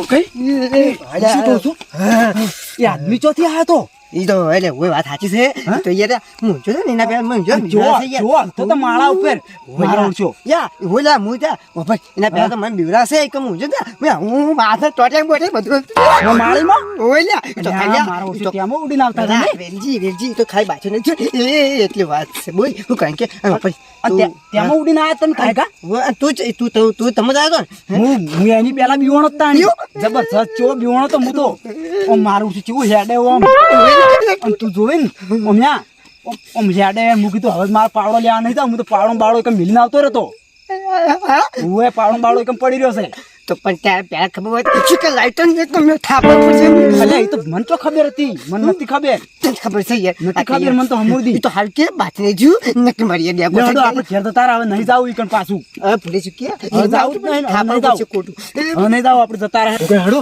Okay શું કહું છું એ આદમી ચોથી આયા તો ઈ તો એટલે ઓય વાત સાચી છે તો યાર હું જો ને એના પેલા હું જો તો માળા ઉપર મારો છો યા ઓલા હું જા ભાઈ એના પેલા તો મને બીવરા છે કે હું જો ને હું માથે ટોટે બોટે બધું માળીમાં ઓલા તો ખાલી મારો છો ત્યાં ઉડીને આવતા હતા વેલજી તો ખાઈ બાચો ને એ એટલી વાત છે બોલ હું કારણ કે ત્યાં ઉડીને આયા તમે ખાય કા તું તમે જ આવ્યો હું એની પેલા બીવાણો તાણ્યો જબરજસ્ત ચો બીવાણો તો હું તો ઓમ મારું છું ચેવું હેડે ઓમ તું જોવે ને ઓમ્યા ઓમ હેડે મૂકી તો હવે મારા પાવડો લેવા નહીં જાવ હું તો પાવડો બાવડો એકમ મિલીને આવતો રહેતો હું પાવડો બાવડો એકમ પડી રહ્યો છે તો પણ ત્યાં પેલા ખબર હોય કે લાઈટર ને તો મેં થાપો પડશે અલ્યા એ તો મને તો ખબર હતી મને નથી ખબર તને ખબર છે યાર નથી ખબર મને તો હમુરદી તો હાલ કે બાતને જો નક્કી મારી દે આપણે ઘેર તો તારા હવે નહીં જાવ ઈકણ પાછું ભૂલી ચૂક્યા જાવ જ નહીં થાપો પડશે ખોટું નહીં જાવ આપણે જતા રહે હેડો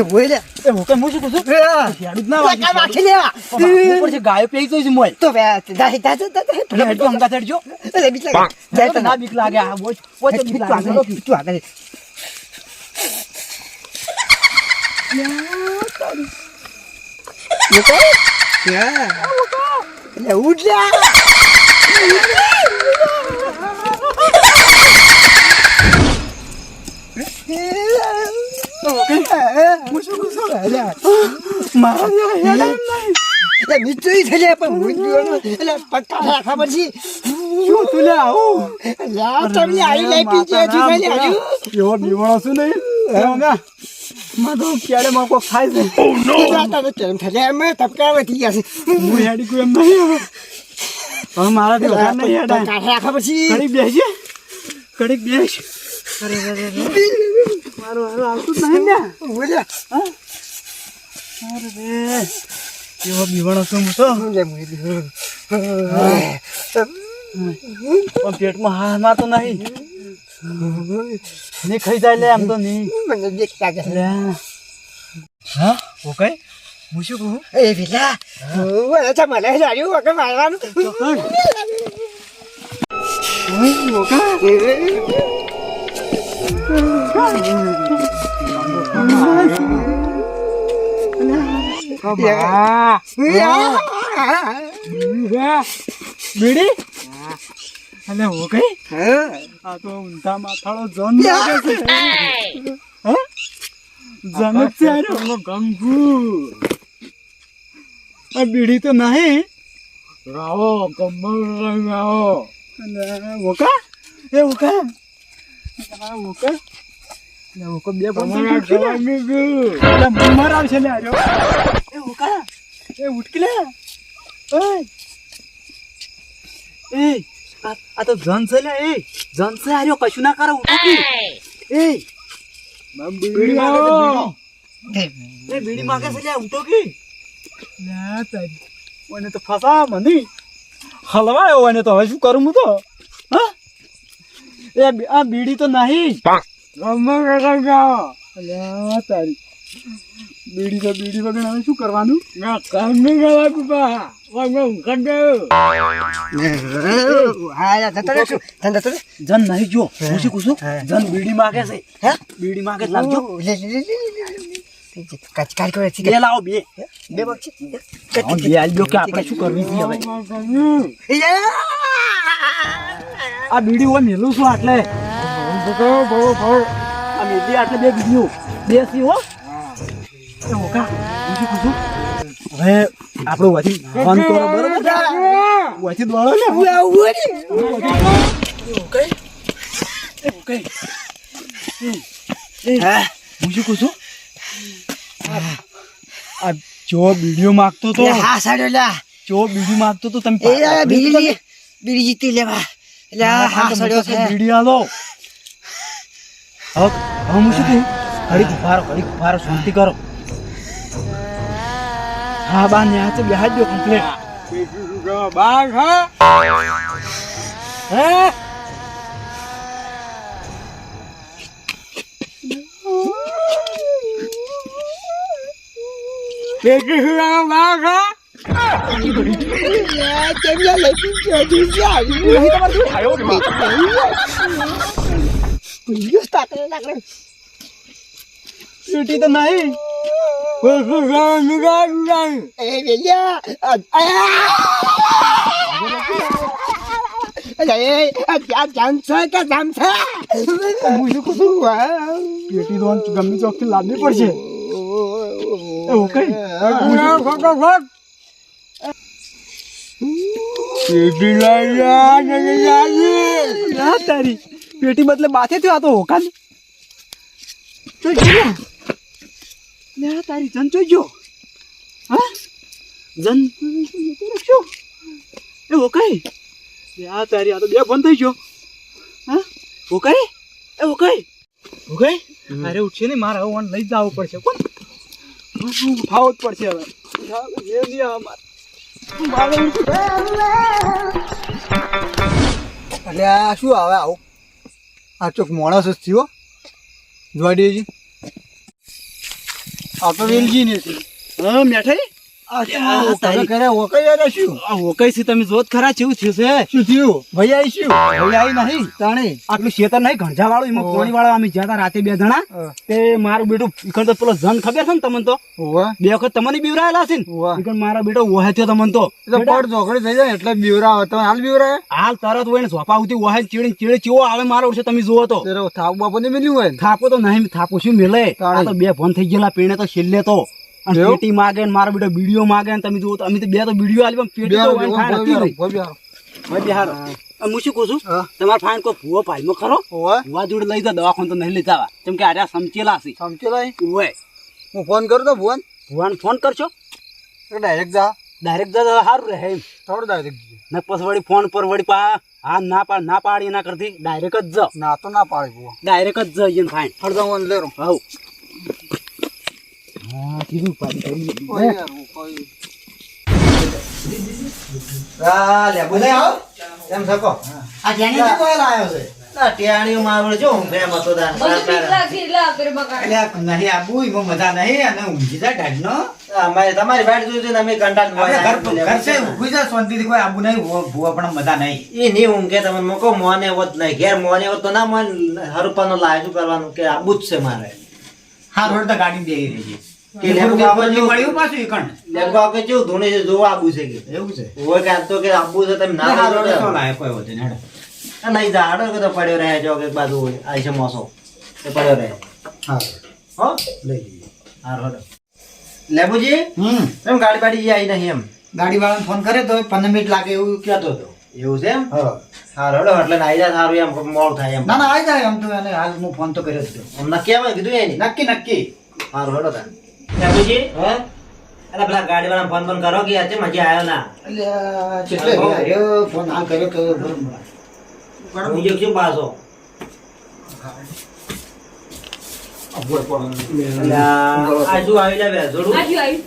બોલે એ હું શું કહું છું હેડું જ ના વાગી લેવા ઉપર છે ગાયો પેઈ તો છે મોય તો દાહી હેડજો હંગા હેડજો અરે બીક લાગે જાય તો ના બીક લાગે આ વોચ બીક લાગે તું આગળ ઉઠ જા નીચું થઈ જાય પણ એટલે પટ્ટા રાખવા પછી શું તું લે આવું તમને આવી લઈ પીજે એવો બીવાણો શું નહીં મારો ક્યારે માં કોઈ ખાય છે કેમ થશે એમ તબકા વધી ગયા છે હું હેડી કોઈ એમ નહીં હવે મારાથી વધારે નહીં હેડા રાખવા પછી કડીક બેસી કડીક બેસ અરે મારું આવતું જ નહીં ને બોલ્યા અરે એવો બીવાણો શું હું તો પણ પેટમાં હામાં તો નહીં નહીં ખાઈ જાય લે આમ તો નહીં મને દેખ લાગે લે હા ઓકે હું શું કહું એ પેલા અચ્છા મને જાણ્યું વગર મારવાનું બીડી અલે હો કઈ આ તો ઊંધા માથાળો જન લાગે છે જનક છે અરે ગંગુ આ બીડી તો નહીં રાવો કમર રાવો અલે ઓકા એ ઓકા ઓકા લે ઓકા બે બંધ જવાની લે મર આવશે લે આજો એ ઓકા એ ઉઠકી લે ઓય એ આ તો જન છે લે એ જન છે આર્યો કશું ના કરે ઉઠો કી એ બીડી માગે છે બીડી માગે છે લે ઉઠો કી લે તારી ઓને તો ફસા મંદી હલવાયો ઓને તો હવે શું કરું હું તો હા એ આ બીડી તો નહીં રમવા કાકા ગાઓ લે તારી બીડી તો બીડી વગર હવે શું કરવાનું ના કામ નહીં ગાવા કુપા જન નહીં જો હું શું કહું છું જન બીડી માગે છે હે બીડી માગે લાવજો કાચ કરે છે બે લાવો બે બક્ષી બે આલજો કે આપણે શું કરવી છે હવે આ બીડી હોય મેલું છું આટલે આ મેલી આટલે બે બીડીઓ બે સી હો ઓકા હું શું કહું છું હવે આપણો વાથી ફોન કરો બરોબર વાથી દોડો ને ઓકે ઓકે હું શું કહું છું આ જો બીડીઓ માગતો તો હા સાડ્યો લા જો બીડી માગતો તો તમે બીડી જીતી લેવા એટલે હા સાડ્યો છે બીડી આલો હવે હું શું કહું ઘડીક ઉભારો શાંતિ કરો હા બા ન્યા તો બેહાજ દો કમ્પ્લીટ બાગ હા હે બેટી સુરા બાગ હા કેમ લઈ પેટી તો નહીં. એ વેલ્યા ત્યાં જામ છે કે જામ છે હું શું કહું છું? પેટી તો આમ ગમે ચોકથી લાવવી પડશે. એવું કઈ તારી પેટી બદલે બાથે થયો આ તો હોકા તારી જન જોઈ ગયો. હા જન શું એ હોકાઈ તારી આ તો બે બંધ થઈ ગયો. હા હોકાઈ એ હોકાઈ હોકાઈ અરે ઉઠશે ને મારે હવે લઈ જવું પડશે. કોણ ઉઠાવવું જ પડશે હવે. એ નહીં આવે એટલે આ શું આવે આવું આ ચોક માણસ જ થયો જોવા દેજી. આ તો વેલજી ને હા મેઠાઈ તમે જોત ખરા કેવું થયું છે? શું થયું ભાઈ? આવી શું ભાઈ આવી નહીં તાણે આટલું શેતર નહીં ઘંટા વાળું એમાં પાણી વાળો અમે જ્યાં રાતે બે જણા તે મારું બેટું ઈકણ તો પેલો જન ખબર છે ને તમને તો બે વખત તમને બીવરાયેલા છે ને ઈકણ મારા બેટો વહે થયો તમને તો પડ ઝોકડી થઈ જાય એટલે બીવરા તમે હાલ બીવરાય હાલ તરત હોય ને ઝોપા ઉતી વહે ચીડી ચીડે ચેવો આવે મારો છે તમે જુઓ તો થાપ બાપો ને મેલ્યું હોય થાપો તો નહીં થાપો શું મેલે તો બે ફોન થઈ ગયેલા પીણે તો છેલ્લે તો પેટી માગે ને મારો બેટો બીડીઓ માગે ને તમે જુઓ તો અમે તો બે તો બીડીઓ આલી પણ પેટી તો વાઈન ખાણ હતી નહીં. હું શું કહું છું તમારે ફાઈન કોઈ ભૂવો પાલમાં ખરો ભૂવા જોડે લઈ જા દવાખાને તો નહીં લઈ જવા કેમ કે આર્યા સમચેલા છે. સમચેલા હોય હું ફોન કરું તો ભુવાન ફોન કરશો ડાયરેક્ટ જા સારું રહે એમ થોડું ડાયરેક્ટ ને પછી વળી ફોન પર વળી પા હા ના પાડી એના કરતી ડાયરેક્ટ જ જ ના તો ના પાડી ભુવા ડાયરેક્ટ જ જઈએ ફાઈન હળદા ફોન લેરો હા કીધું પાડી કરી લે બોલે આવો કેમ સકો આ જેની થી કોલ આવ્યો છે ના ટેણીઓ મારો જો હું ફેમ હતો દાન નહીં આબુ ઈમો મજા નહીં અને ઊંઘી જા ઢાડનો અમારે તમારી બાડ જોઈ છે ને અમે કંટાળ ઘર છે ઊંઘી જા શાંતિથી કોઈ આબુ નહીં ભૂવા પણ મજા નહીં એ નહીં ઊંઘે તમને મોકો મોને હોત નહીં ઘેર મોને હોત તો ના મન હરુપાનો લાયજુ કરવાનું કે આબુ જ છે મારે હા રોડ તો ગાડી દે રહી છે કે લેબુ આપણને મળ્યું પાછું ઈકણ લેબુ કે જો ધોને છે જો આબુ છે કે એવું છે હોય કે તો કે આબુ છે તમે ના રોડ તો લાય કોઈ હોતે ને નહીં જાડો કે તો પડ્યો રહે જો કે બાજુ આઈ છે મોસો એ પડ્યો રહે હા હો લઈ લઈએ હા રોડ લેબુજી એમ ગાડી બાડી આવી નહીં એમ ગાડી વાળાને ફોન કરે તો 15 મિનિટ લાગે એવું કહેતો હતો એવું છે એમ હા રોડ એટલે આઈ જા સારું એમ મોડ થાય એમ ના ના આઈ જાય એમ તો એને હાલ હું ફોન તો કર્યો હતો નક્કી આવે કીધું એ નક્કી હા રોડ હતા લેબુજી હે અરે પેલા ગાડી વાળા ફોન કરો કે આજે મજા આવ્યો ના એટલે ફોન હાલ કર્યો તો હું જો ક્યું પાછો આજુ આવી લે બે જોડું આજુ આવી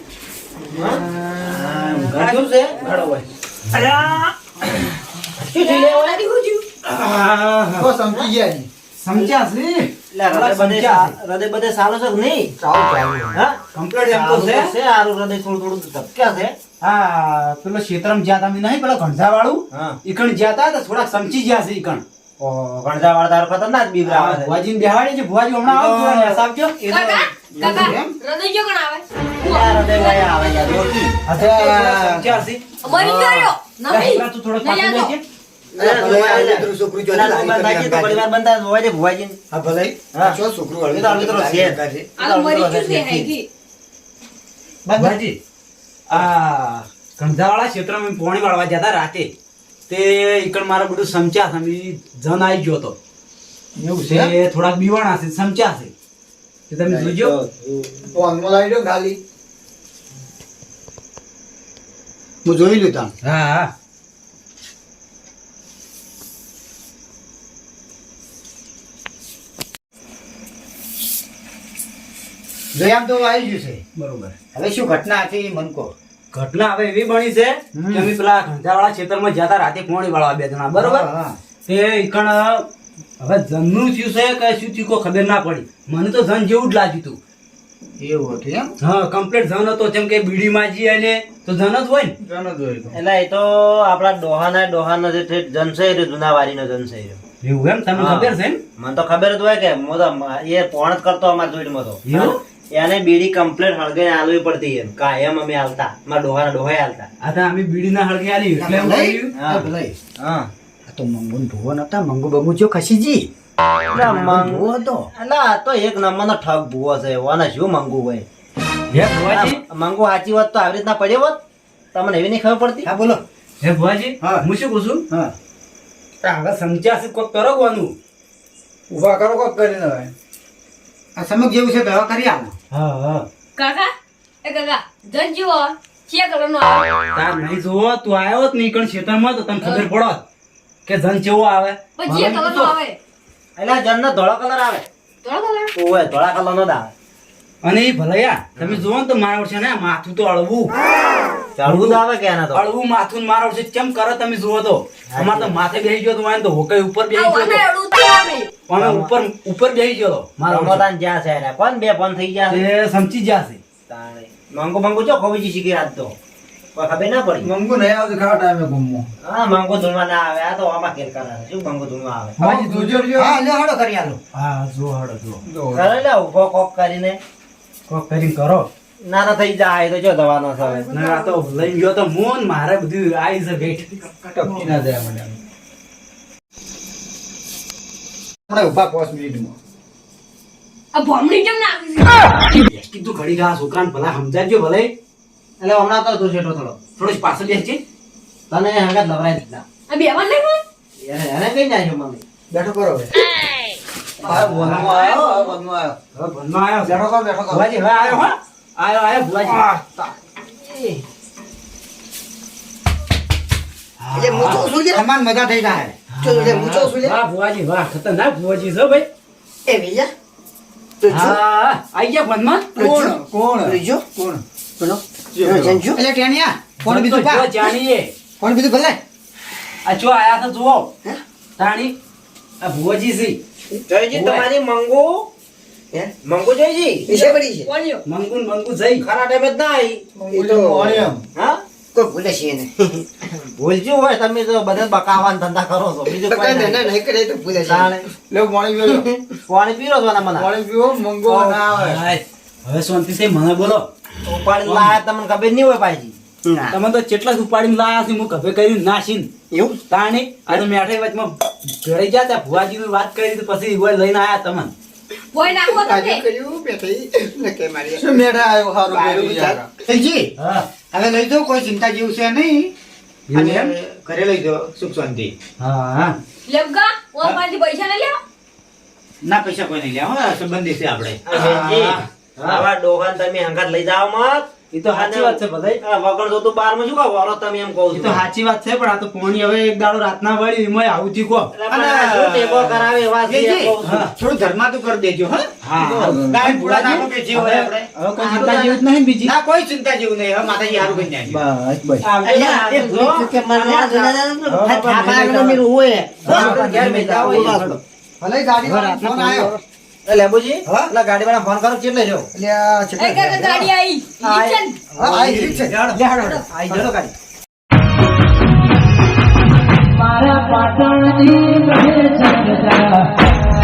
ઘડું છે ઘડો હોય અલ્યા શું થઈ લેવા લાડી હોજુ તો સમજી ગયા સમજ્યા છે હૃદય બધે સારો છે નહીં હા કમ્પ્લીટ એમ તો છે આરું હૃદય થોડું ધબક્યા છે હા પેલો ક્ષેત્રમ જ્યાં તમે નહીં પેલો ઘણઝા વાળું ઈકણ જ્યાં તો થોડા સમજી ગયા છે ઈકણ ઘણઝા વાળા તારો ખતરનાક બીવરા આવે છે ભુવાજી બેહાડી છે ભુવાજી હમણાં આવો થોડા હિસાબ જો કાકા હૃદય જો કણ આવે હૃદય વાયા આવે યાર રોકી અચ્છા સમજ્યા છે મરી ગયો નહીં તું થોડો પાછો બેસી છોકરું જો પરિવાર બંધા હોય છે ભુવાજી હા ભલે હા છો છોકરું હળવે તો મિત્રો છે આ મરી ગયું છે હેગી બાબાજી આ કંધાવાળા ક્ષેત્રમાં પોણી વાળવા જતા રાતે તે ઈકણ મારા બધું સમચ્યા છે જન આવી ગયો તો એવું છે થોડાક બીવાણા છે સમચ્યા છે તે તમે જોજો ફોનમાં લાવી દો ખાલી હું જોઈ લ્યું તા હા હા આમ તો આવી ગયું છે બરોબર હવે શું ઘટના હતી મન કો ઘટના હવે એવી બની છે કે અમે પેલા ઘંટાવાળા ક્ષેત્રમાં જતા રાતે પોણી વાળવા બે જણા બરોબર તે ઈકણ હવે જનનું થયું છે કે શું થયું કોઈ ખબર ના પડી મને તો જન જેવું જ લાગ્યું હતું એવું હતું એમ હા કમ્પ્લીટ જન હતો જેમ કે બીડી માજી અને તો જન જ હોય ને જન જ હોય એટલે એ તો આપણા ડોહાના જે જન છે એ જુનાવારીનો જન છે એવું એમ તમને ખબર છે મને તો ખબર જ હોય કે એ પોણ જ કરતો અમારા જોઈડમાં તો એને બીડી કમ્પ્લીટ હળગે આલવી પડતી એમ કાયમ અમે આલતા મારા ડોહાના ડોહાએ આલતા આ તો અમે બીડીના હળગે આલી એટલે એવું કર્યું. હા. ભલાઈ. હા આ તો મંગુન ધોવો નતા મંગુ બગુ જો ખસીજી ધોવો હતો અલા આ તો એક નંબરનો ઠગ ભૂવો છે ઓને શું મંગુ હોય હે ભુવાજી, મંગુ સાચી વાત તો આવી રીતના પડ્યો હોત તમને એવી નહીં ખબર પડતી હા બોલો હે ભુવાજી, હા. હું શું કહું છું? હા આ હવે સમજ્યા છે કોક કરો કોનું. ઉભા કરો કોક કરીને હવે આ સમક જેવું છે દવા કરી આવો હા હા કાકા એ કાકા જન જુઓ ચિયા કલરનો આવે તાર નહીં જોવો તું આવ્યો જ નહીં કણ ખેતરમાં તો તને ખબર પડો કે ધન કેવો આવે. પણ ચિયા કલરનો આવે એટલે જનનો ધોળો કલર આવે ધોળો કલર ઓય ધોળા કલરનો જ આવે અને એ ભલૈયા તમે જોવો ને તો મારા છે ને માથું તો અળવું ઝાડવું જ આવે કે એના તો અળવું માથું ને મારા છે કેમ કરે તમે જોવો તો અમારે તો માથે બેસી ગયો તો વાંધો હોકઈ ઉપર બેસી આ ગયો વાને અડું તો આવે તો અમે ઉપર બેસી ગયો તો મારા રમોદાન જ્યાં છે એને કોણ બે ફોન થઈ ગયા છે એ સમજી ગયા છે. તાણે મંગુ મંગુ ચો ખોબીજી શીખી રાત તો કોઈ ખબર ના પડી મંગુ નહીં આવતું ખાવા ટાઈમે ગુમો હા મંગુ ધૂણવા ના આવે આ તો આમાં કેર કરે શું મંગુ ધૂણવા આવે ભુવાજી જોજો. હા લે હાડો કરી આલો હા જો હળો જો કરે લે ઉભો કોક કરીને કોક કરીને કરો. ના તો થઈ જાય તો જો દવાનો છે હવે. ને આ તો લઈ ગયો તો મોન મારે બધું આવી છે વેઠ ટપકી ના જાય મને આપણે ઉભા 5 મિનિટમાં આ ભમણી કેમ નાખી કીધું ઘડી આ છોકરાને ભલા સમજાવજો ભલે એટલે હમણાં તો તું છેટો થોડો થોડો પાછળ બેસજે. તને હંગાત લવરાઈ દીધા આ બેવાન નહીં હોય એને કઈ જાય છે મમ્મી બેઠો કરો હવે આ વનમો આવ્યો વનમાં આવ્યો હવે ભનમાં આવ્યો છે. બેઠો કરો ભુવાજી હવે આવ્યો હો આવ્યો ભુવાજી. એટલે મૂચો ઉછું લે સમાન મજા થઈ જાય જો એટલે મૂચો ઉછું લે વાહ ભુવાજી વાહ ખતરનાક ભુવાજી છે ભાઈ. એ વેયા તો જો હા આઈ ગયા ભનમાં. કોણ જો કોણ બોલો જંજુ એટલે ટેનિયા કોણ બીજું તો જો પા જાણીએ કોણ બીજું ભલે આ જો આયા તો જુઓ હે? તાણી આ ભુવાજી છે. જોઈજી તમારી મંગુ હે મંગુ જોઈજી વિશે પડી છે કોણ્યો મંગુ ને મંગુ જઈ ખરા ટાઈમે જ ના આવી એ તો મોણિયમ હા કોઈ ભૂલે છે ને ભૂલજો હોય તમે તો બધા બકાવાના ધંધા કરો છો બીજું કોઈ ના નહીં. નહીં કરે તો ભૂલે છે તાણે લે પાણી પીવો પાણી પીરો છો ને મને પાણી પીવો મંગો ના આવે હાય. હવે શાંતિ થઈ મને બોલો. ઉપાડી લાયા તમને ખબર નહીં હોય પાછી ના તમે તો કેટલા જ ઉપાડીને લાયા છે હું કભે કર્યું નાસીને એવું તાણી આ તો મેઠાઈ વચમાં ભેળાઈ ગયા તા ભુવાજીની વાત કરી તો પછી ઈવોય લઈને આયા તમને. કોઈ નાખો તો કાજુ તે કર્યું બેઠી નકે મારી શું મેઠા આવ્યો હારું કર્યું યાર થઈજી હા હવે લઈ જાઓ કોઈ ચિંતા જેવું છે નહીં એવું એમ? અને ઘરે લઈ જાઓ સુખ શાંતિ હા હા લેવગા ઓ પાછી પૈસા ન લેવા ના પૈસા કોઈ નહીં લે હો સંબંધી છે આપણે બેનજી, આવા ડોહાને તમે હંગાત લઈ જાઓ મત એ તો સાચી વાત છે બધાય. આ વગર તો તું બારમાં શું કહો વાળો તમે એમ કહું એ છું તો સાચી વાત છે પણ આ તો પોણી હવે એક દાડો રાતના વળી એમાંય આવું થયું કહો. અને શું ટેકો કરાવે એવા છે એમ કહું છું. થોડું ધર્માતું કરી દેજો હા હા ગાય ભૂલા નાખો કે જે હોય આપણે હવે કોઈ ચિંતા જેવું જ નહીં બીજી. ના કોઈ ચિંતા જેવું નહીં હવે માતાજી હારું કરી નાખ્યું બસ બસ અલ્યા, એ ભૂલ કે મને આ જોડા થાપાનો મેરું હોય. આપણે ઘેર બેઠા હોઈએ. ભલે ગાડી વાળા ફોન આવ્યો એ લેબુજી, હા? પેલા ગાડીવાળાને ફોન કરો કેટલે રહ્યો? એટલે આ છે એ કાકા ગાડી આવી નીચે ને. હા આ ઠીક છે લે હાડો આઈ ગયો ગાડી. મારા પાટણની રહે જગતા